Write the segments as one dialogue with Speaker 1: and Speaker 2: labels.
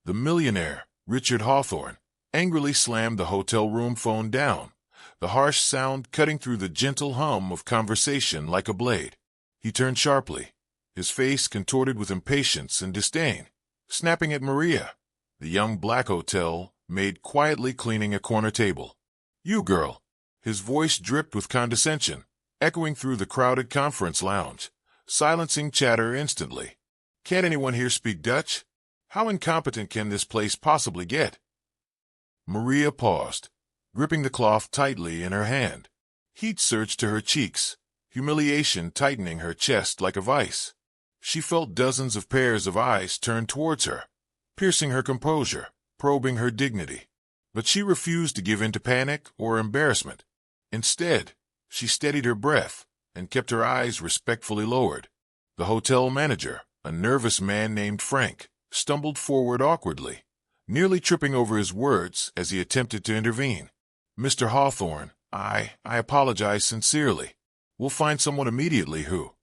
Speaker 1: The millionaire, Richard Hawthorne, angrily slammed the hotel room phone down, the harsh sound cutting through the gentle hum of conversation like a blade. He turned sharply, his face contorted with impatience and disdain, snapping at Maria, the young black hotel maid quietly cleaning a corner table. "You girl!" His voice dripped with condescension, echoing through the crowded conference lounge, silencing chatter instantly. "Can't anyone here speak Dutch? How incompetent can this place possibly get?" Maria paused, gripping the cloth tightly in her hand. Heat surged to her cheeks, humiliation tightening her chest like a vice. She felt dozens of pairs of eyes turned towards her, piercing her composure, probing her dignity. But she refused to give in to panic or embarrassment. Instead, she steadied her breath and kept her eyes respectfully lowered. The hotel manager, a nervous man named Frank, stumbled forward awkwardly, nearly tripping over his words as he attempted to intervene. "Mr. Hawthorne, I apologize sincerely. We'll find someone immediately who—"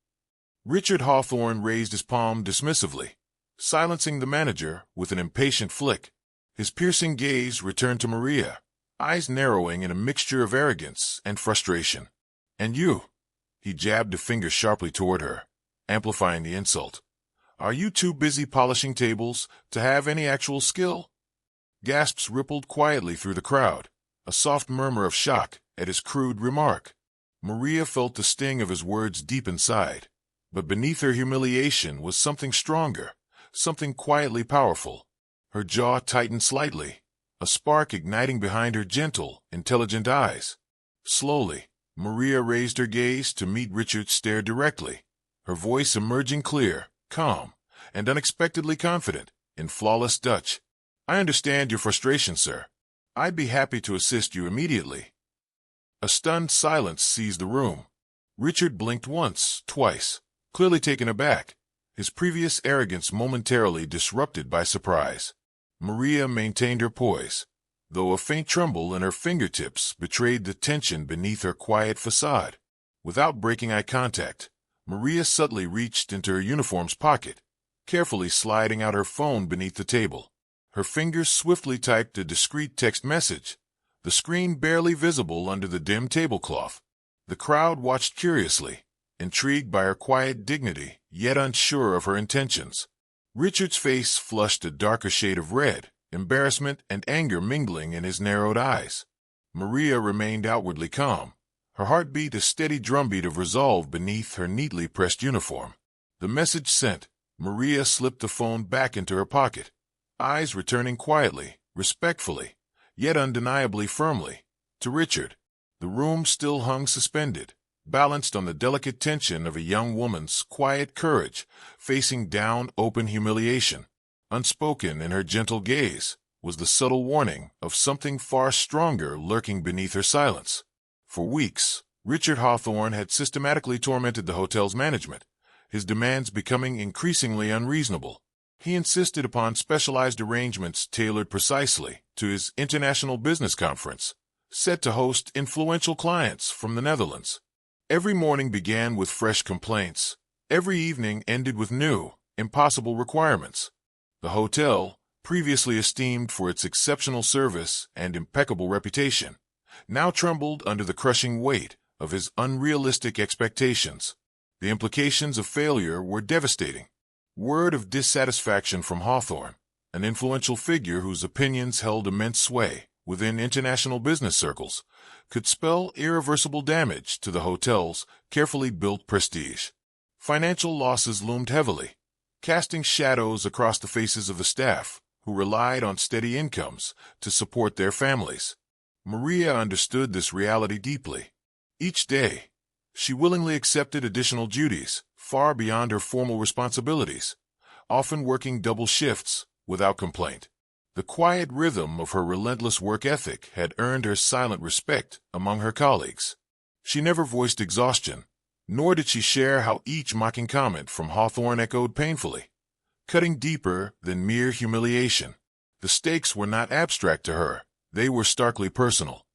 Speaker 1: Richard Hawthorne raised his palm dismissively, silencing the manager with an impatient flick. His piercing gaze returned to Maria, eyes narrowing in a mixture of arrogance and frustration. "And you?" He jabbed a finger sharply toward her, amplifying the insult. "Are you too busy polishing tables to have any actual skill?" Gasps rippled quietly through the crowd, a soft murmur of shock at his crude remark. Maria felt the sting of his words deep inside, but beneath her humiliation was something stronger, something quietly powerful. Her jaw tightened slightly, a spark igniting behind her gentle, intelligent eyes. Slowly, Maria raised her gaze to meet Richard's stare directly, her voice emerging clear, calm, and unexpectedly confident, in flawless Dutch. "I understand your frustration, sir. I'd be happy to assist you immediately." A stunned silence seized the room. Richard blinked once, twice, clearly taken aback, his previous arrogance momentarily disrupted by surprise. Maria maintained her poise, though a faint tremble in her fingertips betrayed the tension beneath her quiet facade. Without breaking eye contact, Maria subtly reached into her uniform's pocket, carefully sliding out her phone beneath the table. Her fingers swiftly typed a discreet text message, the screen barely visible under the dim tablecloth. The crowd watched curiously, intrigued by her quiet dignity, yet unsure of her intentions. Richard's face flushed a darker shade of red, embarrassment and anger mingling in his narrowed eyes. Maria remained outwardly calm, her heartbeat a steady drumbeat of resolve beneath her neatly pressed uniform. The message sent, Maria slipped the phone back into her pocket, eyes returning quietly, respectfully, yet undeniably firmly, to Richard. The room still hung suspended, balanced on the delicate tension of a young woman's quiet courage facing down open humiliation. Unspoken in her gentle gaze was the subtle warning of something far stronger lurking beneath her silence. For weeks, Richard Hawthorne had systematically tormented the hotel's management, his demands becoming increasingly unreasonable. He insisted upon specialized arrangements tailored precisely to his international business conference, set to host influential clients from the Netherlands. Every morning began with fresh complaints. Every evening ended with new, impossible requirements. The hotel, previously esteemed for its exceptional service and impeccable reputation, now trembled under the crushing weight of his unrealistic expectations. The implications of failure were devastating. Word of dissatisfaction from Hawthorne, an influential figure whose opinions held immense sway within international business circles, could spell irreversible damage to the hotel's carefully built prestige. Financial losses loomed heavily, casting shadows across the faces of the staff, who relied on steady incomes to support their families. Maria understood this reality deeply. Each day, she willingly accepted additional duties, far beyond her formal responsibilities, often working double shifts without complaint. The quiet rhythm of her relentless work ethic had earned her silent respect among her colleagues. She never voiced exhaustion, nor did she share how each mocking comment from Hawthorne echoed painfully, cutting deeper than mere humiliation. The stakes were not abstract to her, they were starkly personal.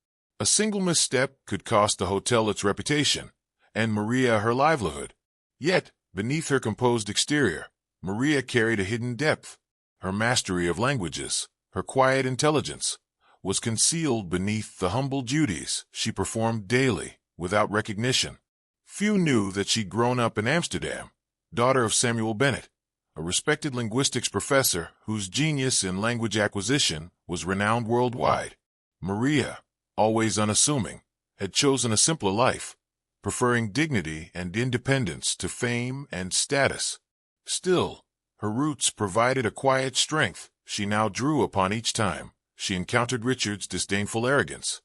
Speaker 1: A single misstep could cost the hotel its reputation, and Maria her livelihood. Yet, beneath her composed exterior, Maria carried a hidden depth, Her mastery of languages, her quiet intelligence, was concealed beneath the humble duties she performed daily without recognition. Few knew that she'd grown up in Amsterdam, daughter of Samuel Bennett, a respected linguistics professor whose genius in language acquisition was renowned worldwide. Maria, always unassuming, had chosen a simpler life, preferring dignity and independence to fame and status. Still, her roots provided a quiet strength she now drew upon each time she encountered Richard's disdainful arrogance.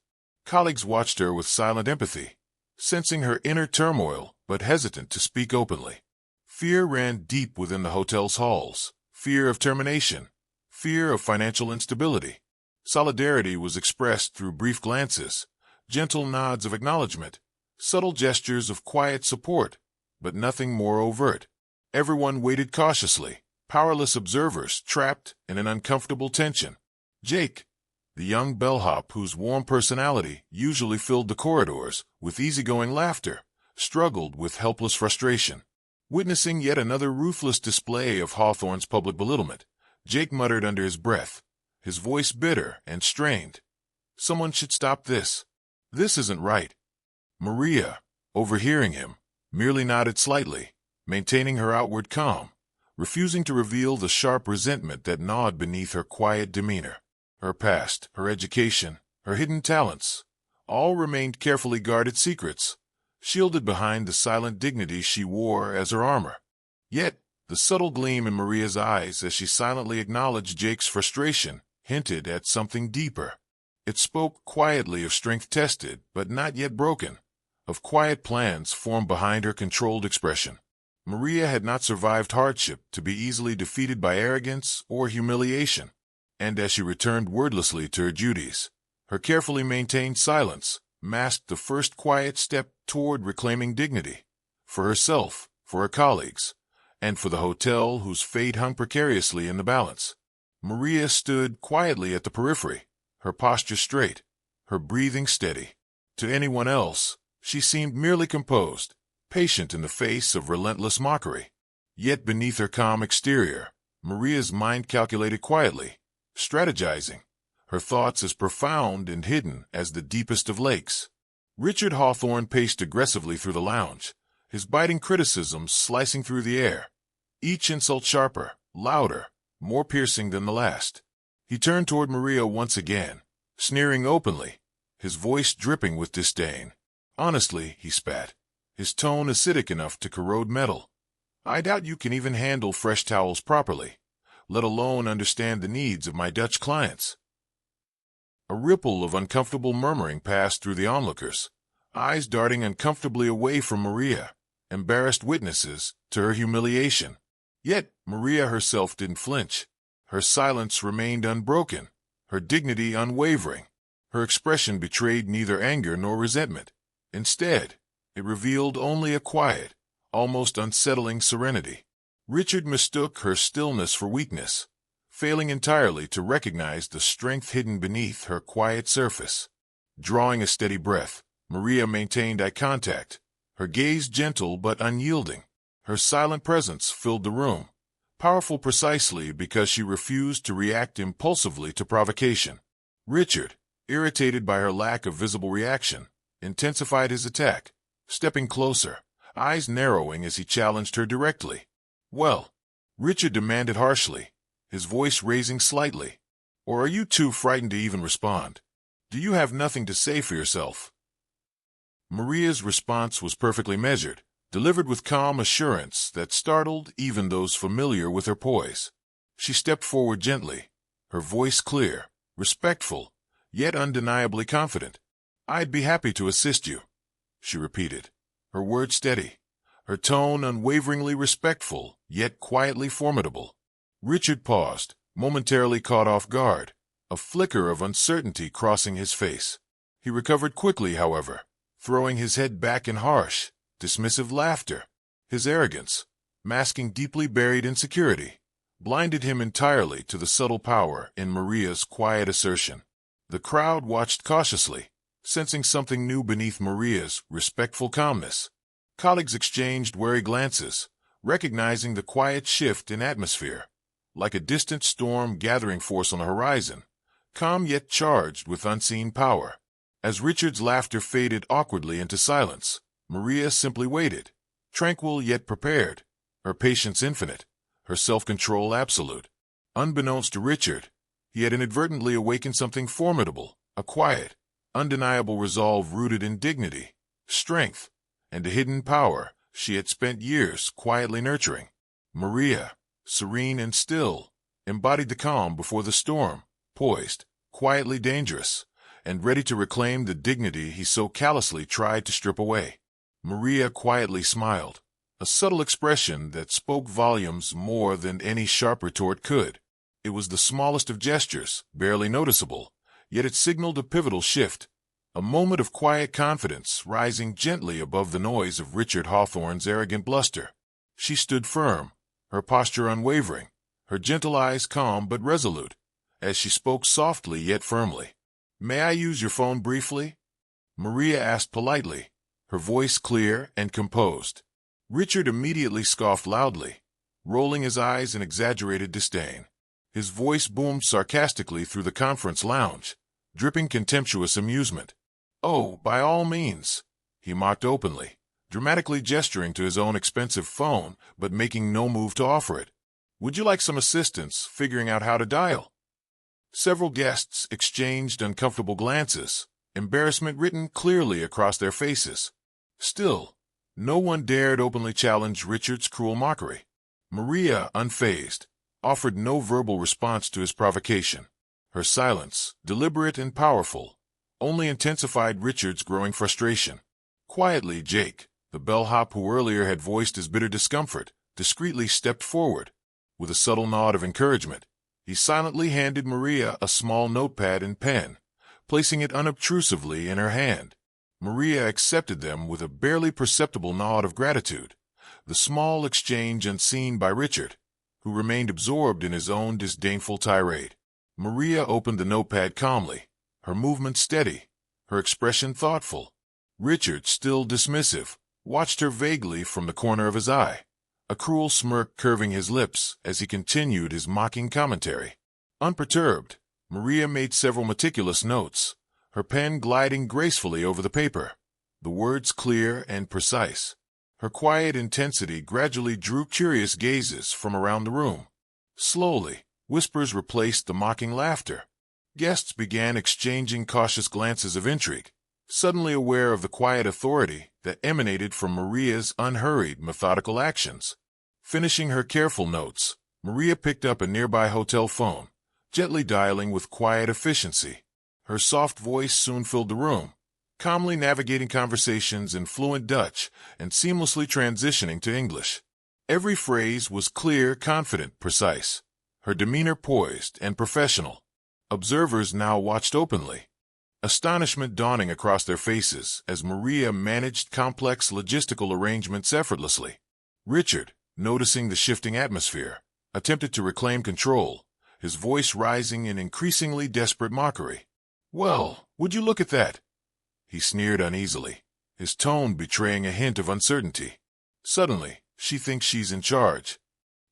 Speaker 1: Colleagues watched her with silent empathy, sensing her inner turmoil but hesitant to speak openly. Fear ran deep within the hotel's halls, fear of termination, fear of financial instability. Solidarity was expressed through brief glances, gentle nods of acknowledgement, subtle gestures of quiet support, but nothing more overt. Everyone waited cautiously, powerless observers trapped in an uncomfortable tension. Jake, the young bellhop whose warm personality usually filled the corridors with easygoing laughter, struggled with helpless frustration. Witnessing yet another ruthless display of Hawthorne's public belittlement, Jake muttered under his breath, his voice bitter and strained. "Someone should stop this. This isn't right." Maria, overhearing him, merely nodded slightly, maintaining her outward calm, refusing to reveal the sharp resentment that gnawed beneath her quiet demeanor. Her past, her education, her hidden talents, all remained carefully guarded secrets, shielded behind the silent dignity she wore as her armor. Yet, the subtle gleam in Maria's eyes as she silently acknowledged Jake's frustration hinted at something deeper. It spoke quietly of strength tested but not yet broken, of quiet plans formed behind her controlled expression. Maria had not survived hardship to be easily defeated by arrogance or humiliation, and as she returned wordlessly to her duties, her carefully maintained silence masked the first quiet step toward reclaiming dignity, for herself, for her colleagues, and for the hotel whose fate hung precariously in the balance. Maria stood quietly at the periphery, her posture straight, her breathing steady. To anyone else, she seemed merely composed, patient in the face of relentless mockery. Yet beneath her calm exterior, Maria's mind calculated quietly, strategizing, her thoughts as profound and hidden as the deepest of lakes. Richard Hawthorne paced aggressively through the lounge, his biting criticisms slicing through the air, each insult sharper, louder, more piercing than the last. He turned toward Maria once again, sneering openly, his voice dripping with disdain. "Honestly," he spat, his tone acidic enough to corrode metal, "I doubt you can even handle fresh towels properly, let alone understand the needs of my Dutch clients." A ripple of uncomfortable murmuring passed through the onlookers, eyes darting uncomfortably away from Maria, embarrassed witnesses to her humiliation. Yet Maria herself didn't flinch. Her silence remained unbroken, her dignity unwavering. Her expression betrayed neither anger nor resentment. Instead, it revealed only a quiet, almost unsettling serenity. Richard mistook her stillness for weakness, failing entirely to recognize the strength hidden beneath her quiet surface. Drawing a steady breath, Maria maintained eye contact, her gaze gentle but unyielding. Her silent presence filled the room, powerful precisely because she refused to react impulsively to provocation. Richard, irritated by her lack of visible reaction, intensified his attack, stepping closer, eyes narrowing as he challenged her directly. "Well," Richard demanded harshly, his voice raising slightly, "or are you too frightened to even respond? Do you have nothing to say for yourself?" Maria's response was perfectly measured, delivered with calm assurance that startled even those familiar with her poise. She stepped forward gently, her voice clear, respectful, yet undeniably confident. "I'd be happy to assist you," she repeated, her words steady, her tone unwaveringly respectful, yet quietly formidable. Richard paused, momentarily caught off guard, a flicker of uncertainty crossing his face. He recovered quickly, however, throwing his head back in harsh, dismissive laughter. His arrogance, masking deeply buried insecurity, blinded him entirely to the subtle power in Maria's quiet assertion. The crowd watched cautiously, sensing something new beneath Maria's respectful calmness. Colleagues exchanged wary glances, recognizing the quiet shift in atmosphere. like a distant storm gathering force on the horizon, calm yet charged with unseen power. As Richard's laughter faded awkwardly into silence, Maria simply waited, tranquil yet prepared, her patience infinite, her self-control absolute. Unbeknownst to Richard, he had inadvertently awakened something formidable, a quiet, undeniable resolve rooted in dignity, strength, and a hidden power she had spent years quietly nurturing. Maria, serene and still, embodied the calm before the storm, poised, quietly dangerous, and ready to reclaim the dignity he so callously tried to strip away. Maria quietly smiled, a subtle expression that spoke volumes more than any sharp retort could. It was the smallest of gestures, barely noticeable, yet it signaled a pivotal shift, a moment of quiet confidence rising gently above the noise of Richard Hawthorne's arrogant bluster. She stood firm, her posture unwavering, her gentle eyes calm but resolute, as she spoke softly yet firmly. "May I use your phone briefly?" Maria asked politely, her voice clear and composed. Richard immediately scoffed loudly, rolling his eyes in exaggerated disdain. His voice boomed sarcastically through the conference lounge, dripping contemptuous amusement. "Oh, by all means," he mocked openly, dramatically gesturing to his own expensive phone but making no move to offer it. "Would you like some assistance figuring out how to dial?" Several guests exchanged uncomfortable glances, embarrassment written clearly across their faces. Still, no one dared openly challenge Richard's cruel mockery. Maria, unfazed, offered no verbal response to his provocation. Her silence, deliberate and powerful, only intensified Richard's growing frustration. Quietly, Jake, the bellhop who earlier had voiced his bitter discomfort, discreetly stepped forward. With a subtle nod of encouragement, he silently handed Maria a small notepad and pen, placing it unobtrusively in her hand. Maria accepted them with a barely perceptible nod of gratitude, the small exchange unseen by Richard, who remained absorbed in his own disdainful tirade. Maria opened the notepad calmly, her movement steady, her expression thoughtful. Richard, still dismissive, watched her vaguely from the corner of his eye, a cruel smirk curving his lips as he continued his mocking commentary. Unperturbed, Maria made several meticulous notes, her pen gliding gracefully over the paper, the words clear and precise. Her quiet intensity gradually drew curious gazes from around the room. Slowly, whispers replaced the mocking laughter. Guests began exchanging cautious glances of intrigue, suddenly aware of the quiet authority that emanated from Maria's unhurried, methodical actions. Finishing her careful notes, Maria picked up a nearby hotel phone, gently dialing with quiet efficiency. Her soft voice soon filled the room, calmly navigating conversations in fluent Dutch and seamlessly transitioning to English. Every phrase was clear, confident, precise, her demeanor poised and professional. Observers now watched openly, astonishment dawning across their faces as Maria managed complex logistical arrangements effortlessly. Richard, noticing the shifting atmosphere, attempted to reclaim control, his voice rising in increasingly desperate mockery. "Well, would you look at that?" He sneered uneasily, his tone betraying a hint of uncertainty. "Suddenly, she thinks she's in charge."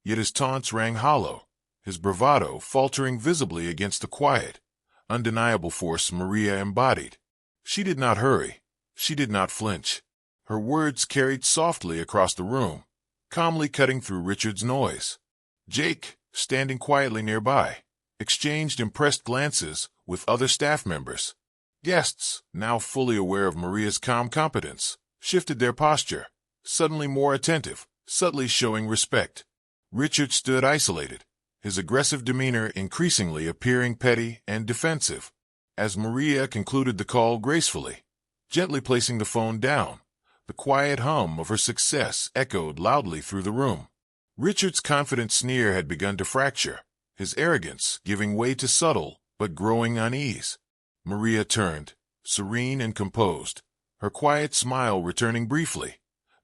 Speaker 1: Yet his taunts rang hollow, his bravado faltering visibly against the quiet, undeniable force Maria embodied. She did not hurry. She did not flinch. Her words carried softly across the room, calmly cutting through Richard's noise. Jake, standing quietly nearby, exchanged impressed glances with other staff members. Guests, now fully aware of Maria's calm competence, shifted their posture, suddenly more attentive, subtly showing respect. Richard stood isolated, his aggressive demeanor increasingly appearing petty and defensive. As Maria concluded the call gracefully, gently placing the phone down, the quiet hum of her success echoed loudly through the room. Richard's confident sneer had begun to fracture, his arrogance giving way to subtle but growing unease. Maria turned, serene and composed, her quiet smile returning briefly,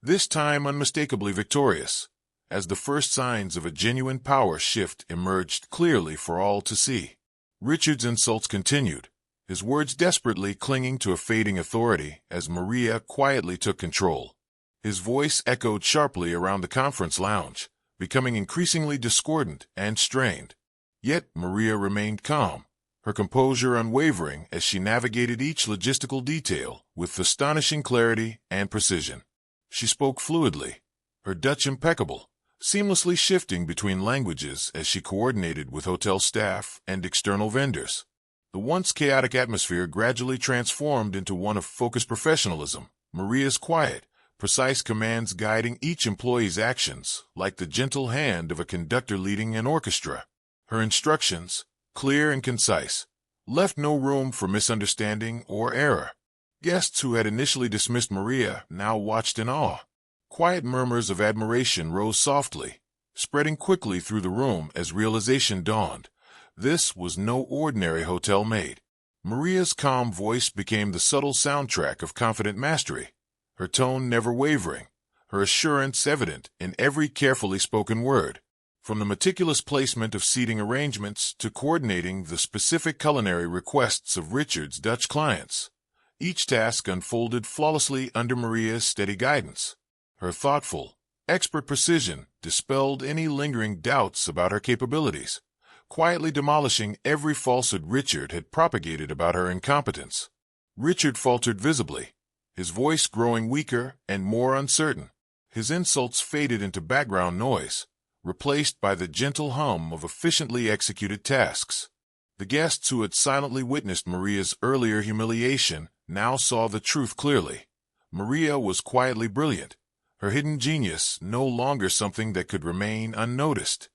Speaker 1: this time unmistakably victorious, as the first signs of a genuine power shift emerged clearly for all to see. Richard's insults continued, his words desperately clinging to a fading authority as Maria quietly took control. His voice echoed sharply around the conference lounge, becoming increasingly discordant and strained. Yet Maria remained calm, her composure unwavering as she navigated each logistical detail with astonishing clarity and precision. She spoke fluidly, her Dutch impeccable, seamlessly shifting between languages as she coordinated with hotel staff and external vendors. The once chaotic atmosphere gradually transformed into one of focused professionalism, Maria's quiet, precise commands guiding each employee's actions like the gentle hand of a conductor leading an orchestra. Her instructions, clear and concise, left no room for misunderstanding or error. Guests who had initially dismissed Maria now watched in awe. Quiet murmurs of admiration rose softly, spreading quickly through the room as realization dawned. This was no ordinary hotel maid. Maria's calm voice became the subtle soundtrack of confident mastery, her tone never wavering, her assurance evident in every carefully spoken word. From the meticulous placement of seating arrangements to coordinating the specific culinary requests of Richard's Dutch clients, each task unfolded flawlessly under Maria's steady guidance. Her thoughtful, expert precision dispelled any lingering doubts about her capabilities, quietly demolishing every falsehood Richard had propagated about her incompetence. Richard faltered visibly, his voice growing weaker and more uncertain. His insults faded into background noise, replaced by the gentle hum of efficiently executed tasks. The guests who had silently witnessed Maria's earlier humiliation now saw the truth clearly. Maria was quietly brilliant, her hidden genius no longer something that could remain unnoticed.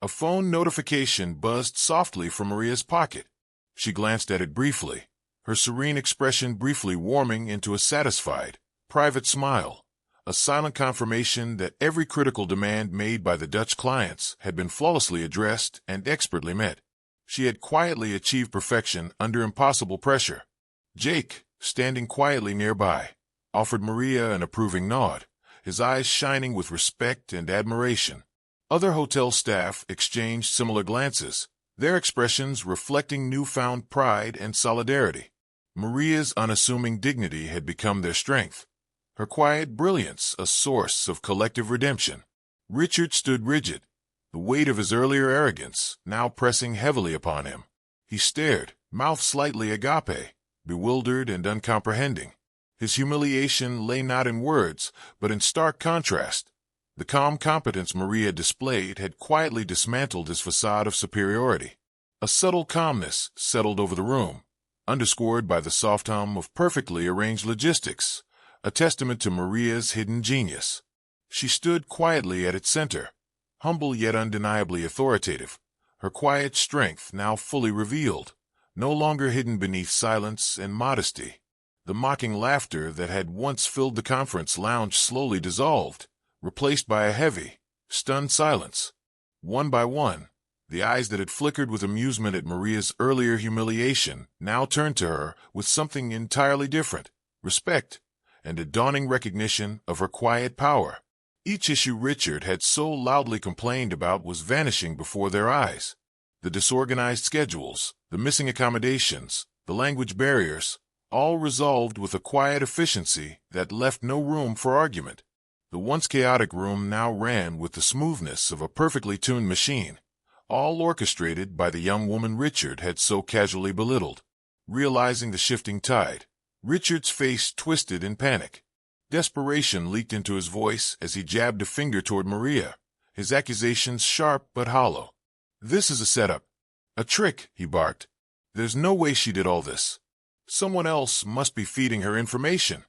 Speaker 1: A phone notification buzzed softly from Maria's pocket. She glanced at it briefly, her serene expression briefly warming into a satisfied, private smile, a silent confirmation that every critical demand made by the Dutch clients had been flawlessly addressed and expertly met. She had quietly achieved perfection under impossible pressure. Jake, standing quietly nearby, offered Maria an approving nod, his eyes shining with respect and admiration. Other hotel staff exchanged similar glances, their expressions reflecting newfound pride and solidarity. Maria's unassuming dignity had become their strength, her quiet brilliance a source of collective redemption. Richard stood rigid, the weight of his earlier arrogance now pressing heavily upon him. He stared, mouth slightly agape, bewildered and uncomprehending. His humiliation lay not in words, but in stark contrast. The calm competence Maria displayed had quietly dismantled his facade of superiority. A subtle calmness settled over the room, underscored by the soft hum of perfectly arranged logistics, a testament to Maria's hidden genius. She stood quietly at its center, humble yet undeniably authoritative, her quiet strength now fully revealed, no longer hidden beneath silence and modesty. The mocking laughter that had once filled the conference lounge slowly dissolved, replaced by a heavy, stunned silence. One by one, the eyes that had flickered with amusement at Maria's earlier humiliation now turned to her with something entirely different, respect, and a dawning recognition of her quiet power. Each issue Richard had so loudly complained about was vanishing before their eyes. The disorganized schedules, the missing accommodations, the language barriers, all resolved with a quiet efficiency that left no room for argument. The once chaotic room now ran with the smoothness of a perfectly tuned machine, all orchestrated by the young woman Richard had so casually belittled. Realizing the shifting tide, Richard's face twisted in panic. Desperation leaked into his voice as he jabbed a finger toward Maria, his accusations sharp but hollow. "This is a setup. A trick," he barked. "There's no way she did all this. Someone else must be feeding her information."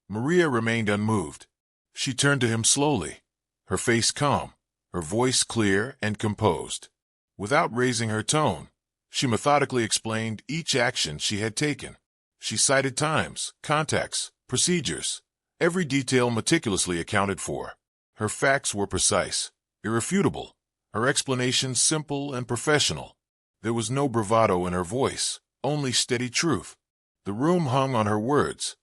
Speaker 1: Maria remained unmoved. She turned to him slowly, her face calm, her voice clear and composed. Without raising her tone, she methodically explained each action she had taken. She cited times, contacts, procedures, every detail meticulously accounted for. Her facts were precise, irrefutable, her explanations simple and professional. There was no bravado in her voice, only steady truth. The room hung on her words.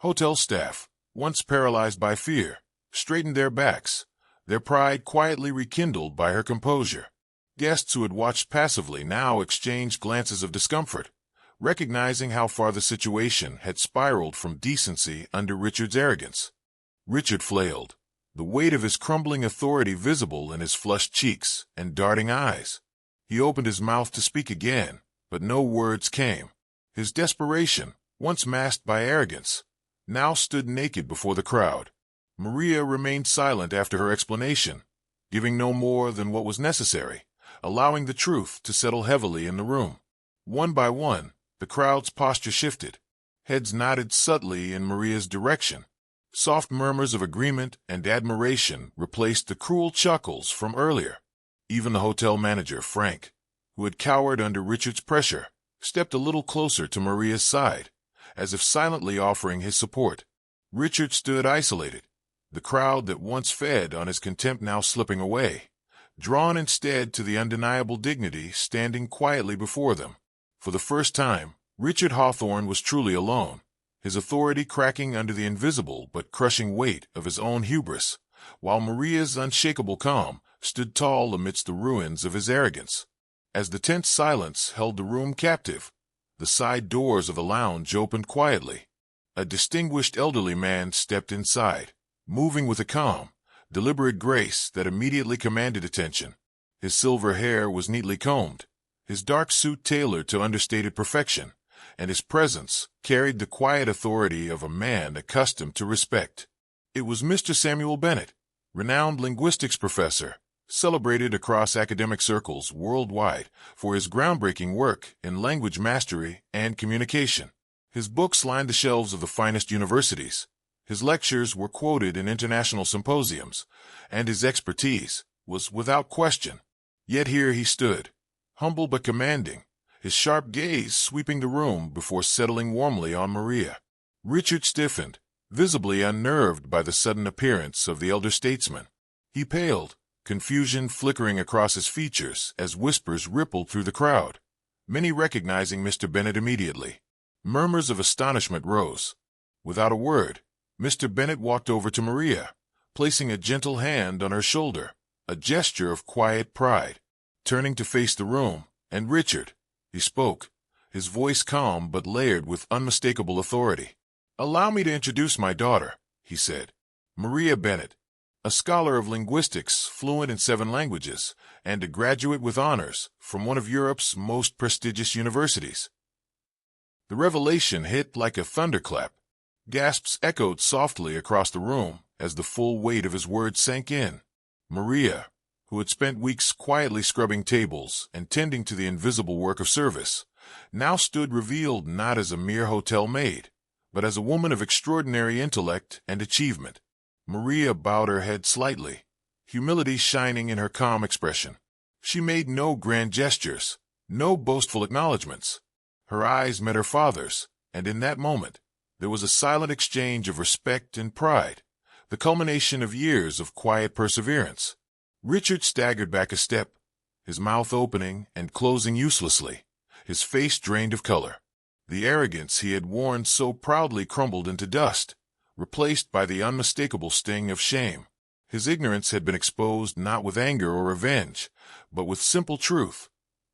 Speaker 1: Hotel staff, once paralyzed by fear, straightened their backs, their pride quietly rekindled by her composure. Guests who had watched passively now exchanged glances of discomfort, recognizing how far the situation had spiraled from decency under Richard's arrogance. Richard flailed, the weight of his crumbling authority visible in his flushed cheeks and darting eyes. He opened his mouth to speak again, but no words came. His desperation, once masked by arrogance, now stood naked before the crowd. Maria remained silent after her explanation, giving no more than what was necessary, allowing the truth to settle heavily in the room. One by one, the crowd's posture shifted. Heads nodded subtly in Maria's direction. Soft murmurs of agreement and admiration replaced the cruel chuckles from earlier. Even the hotel manager, Frank, who had cowered under Richard's pressure, stepped a little closer to Maria's side, as if silently offering his support. Richard stood isolated, the crowd that once fed on his contempt now slipping away, drawn instead to the undeniable dignity standing quietly before them. For the first time, Richard Hawthorne was truly alone, his authority cracking under the invisible but crushing weight of his own hubris, while Maria's unshakable calm stood tall amidst the ruins of his arrogance. As the tense silence held the room captive, the side doors of the lounge opened quietly. A distinguished elderly man stepped inside, moving with a calm, deliberate grace that immediately commanded attention. His silver hair was neatly combed, his dark suit tailored to understated perfection, and his presence carried the quiet authority of a man accustomed to respect. It was Mr. Samuel Bennett, renowned linguistics professor, celebrated across academic circles worldwide for his groundbreaking work in language mastery and communication. His books lined the shelves of the finest universities. His lectures were quoted in international symposiums, and his expertise was without question. Yet here he stood, humble but commanding, his sharp gaze sweeping the room before settling warmly on Maria. Richard stiffened, visibly unnerved by the sudden appearance of the elder statesman. He paled, confusion flickering across his features as whispers rippled through the crowd, many recognizing Mr. Bennett immediately. Murmurs of astonishment rose. Without a word, Mr. Bennett walked over to Maria, placing a gentle hand on her shoulder, a gesture of quiet pride. Turning to face the room, and Richard, he spoke, his voice calm but layered with unmistakable authority. "Allow me to introduce my daughter," he said. "Maria Bennett, a scholar of linguistics fluent in 7 languages, and a graduate with honors from one of Europe's most prestigious universities." The revelation hit like a thunderclap. Gasps echoed softly across the room as the full weight of his words sank in. Maria, who had spent weeks quietly scrubbing tables and tending to the invisible work of service, now stood revealed not as a mere hotel maid, but as a woman of extraordinary intellect and achievement. Maria bowed her head slightly, humility shining in her calm expression. She made no grand gestures, no boastful acknowledgments. Her eyes met her father's, and in that moment, there was a silent exchange of respect and pride, the culmination of years of quiet perseverance. Richard staggered back a step, his mouth opening and closing uselessly, his face drained of color. The arrogance he had worn so proudly crumbled into dust, replaced by the unmistakable sting of shame. His ignorance had been exposed not with anger or revenge, but with simple truth,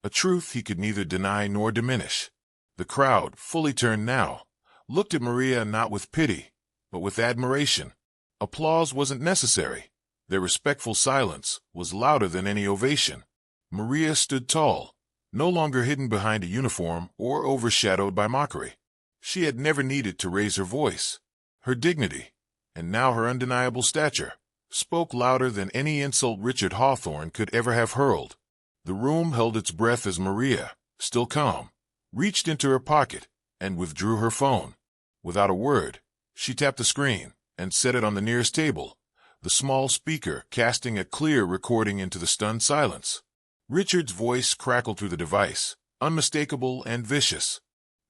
Speaker 1: a truth he could neither deny nor diminish. The crowd, fully turned now, looked at Maria not with pity, but with admiration. Applause wasn't necessary. Their respectful silence was louder than any ovation. Maria stood tall, no longer hidden behind a uniform or overshadowed by mockery. She had never needed to raise her voice. Her dignity, and now her undeniable stature, spoke louder than any insult Richard Hawthorne could ever have hurled. The room held its breath as Maria, still calm, reached into her pocket and withdrew her phone. Without a word, she tapped the screen and set it on the nearest table, the small speaker casting a clear recording into the stunned silence. Richard's voice crackled through the device, unmistakable and vicious.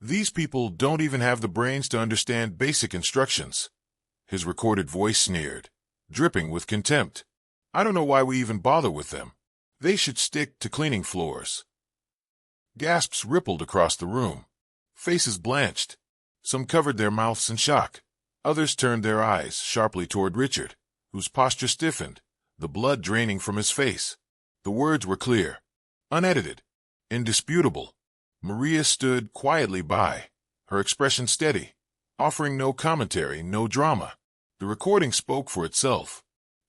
Speaker 1: "These people don't even have the brains to understand basic instructions." His recorded voice sneered, dripping with contempt. "I don't know why we even bother with them. They should stick to cleaning floors." Gasps rippled across the room. Faces blanched. Some covered their mouths in shock. Others turned their eyes sharply toward Richard, whose posture stiffened, the blood draining from his face. The words were clear, unedited, indisputable. Maria stood quietly by, her expression steady, offering no commentary, no drama. The recording spoke for itself.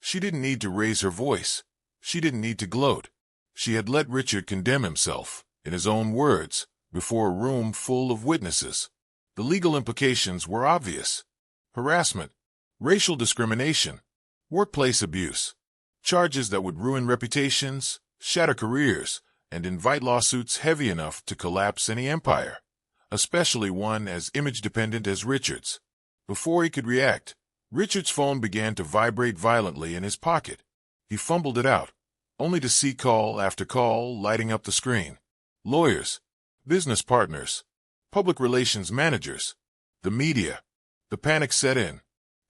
Speaker 1: She didn't need to raise her voice. She didn't need to gloat. She had let Richard condemn himself, in his own words, before a room full of witnesses. The legal implications were obvious. Harassment, racial discrimination, workplace abuse, charges that would ruin reputations, shatter careers, and invite lawsuits heavy enough to collapse any empire, especially one as image-dependent as Richard's. Before he could react, Richard's phone began to vibrate violently in his pocket. He fumbled it out, only to see call after call lighting up the screen. Lawyers, business partners, public relations managers, the media. The panic set in.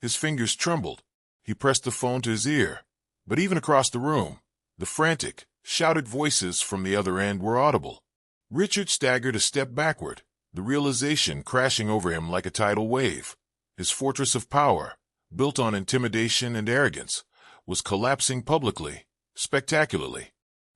Speaker 1: His fingers trembled. He pressed the phone to his ear. But even across the room, the frantic, shouted voices from the other end were audible. Richard staggered a step backward, the realization crashing over him like a tidal wave. His fortress of power, built on intimidation and arrogance, was collapsing publicly, spectacularly.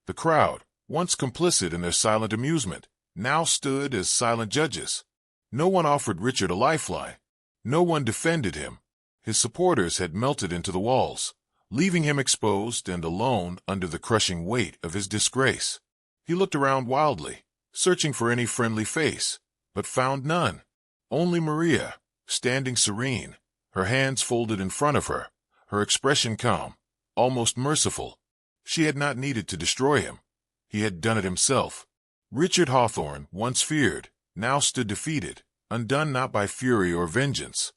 Speaker 1: The crowd, once complicit in their silent amusement, now stood as silent judges. No one offered Richard a lifeline. No one defended him. His supporters had melted into the walls, leaving him exposed and alone under the crushing weight of his disgrace. He looked around wildly, searching for any friendly face, but found none. Only Maria, standing serene, her hands folded in front of her, her expression calm, almost merciful. She had not needed to destroy him. He had done it himself. Richard Hawthorne, once feared, now stood defeated, undone not by fury or vengeance,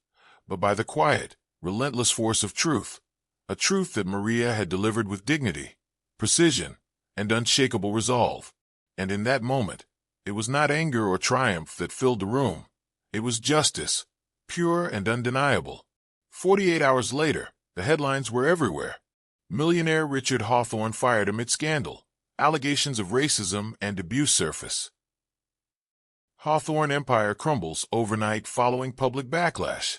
Speaker 1: but by the quiet, relentless force of truth, a truth that Maria had delivered with dignity, precision, and unshakable resolve. And in that moment, it was not anger or triumph that filled the room. It was justice, pure and undeniable. 48 hours later, the headlines were everywhere. Millionaire Richard Hawthorne fired amid scandal. Allegations of racism and abuse surface. Hawthorne empire crumbles overnight following public backlash.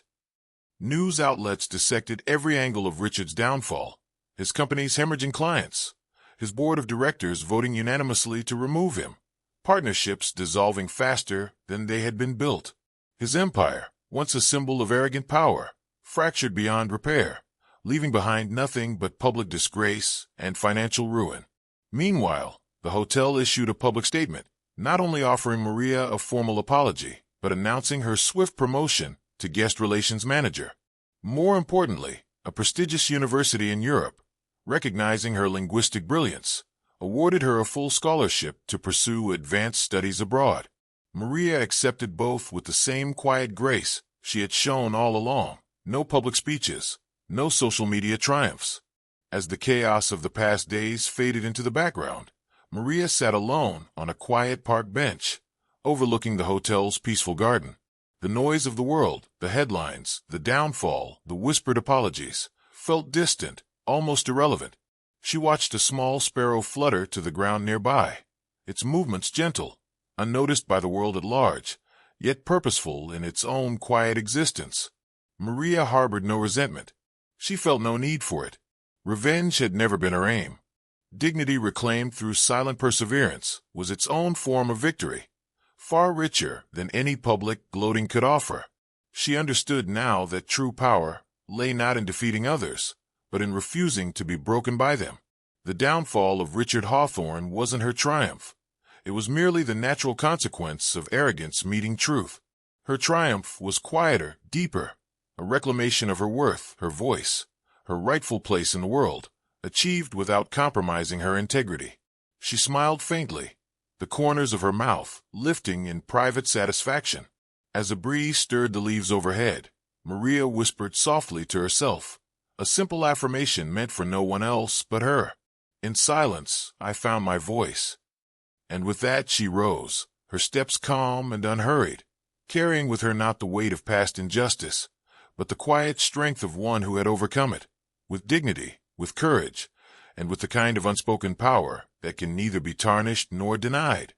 Speaker 1: News outlets dissected every angle of Richard's downfall, his company's hemorrhaging clients, his board of directors voting unanimously to remove him, partnerships dissolving faster than they had been built. His empire, once a symbol of arrogant power, fractured beyond repair, leaving behind nothing but public disgrace and financial ruin. Meanwhile, the hotel issued a public statement, not only offering Maria a formal apology, but announcing her swift promotion to guest relations manager. More importantly, a prestigious university in Europe, recognizing her linguistic brilliance, awarded her a full scholarship to pursue advanced studies abroad. Maria accepted both with the same quiet grace she had shown all along. No public speeches, no social media triumphs. As the chaos of the past days faded into the background, Maria sat alone on a quiet park bench, overlooking the hotel's peaceful garden. The noise of the world, the headlines, the downfall, the whispered apologies, felt distant, almost irrelevant. She watched a small sparrow flutter to the ground nearby, its movements gentle, unnoticed by the world at large, yet purposeful in its own quiet existence. Maria harbored no resentment. She felt no need for it. Revenge had never been her aim. Dignity reclaimed through silent perseverance was its own form of victory, far richer than any public gloating could offer. She understood now that true power lay not in defeating others, but in refusing to be broken by them. The downfall of Richard Hawthorne wasn't her triumph. It was merely the natural consequence of arrogance meeting truth. Her triumph was quieter, deeper, a reclamation of her worth, her voice, her rightful place in the world, achieved without compromising her integrity. She smiled faintly, the corners of her mouth lifting in private satisfaction. As a breeze stirred the leaves overhead, Maria whispered softly to herself, a simple affirmation meant for no one else but her. In silence, I found my voice. And with that she rose, her steps calm and unhurried, carrying with her not the weight of past injustice, but the quiet strength of one who had overcome it, with dignity, with courage, and with the kind of unspoken power that can neither be tarnished nor denied.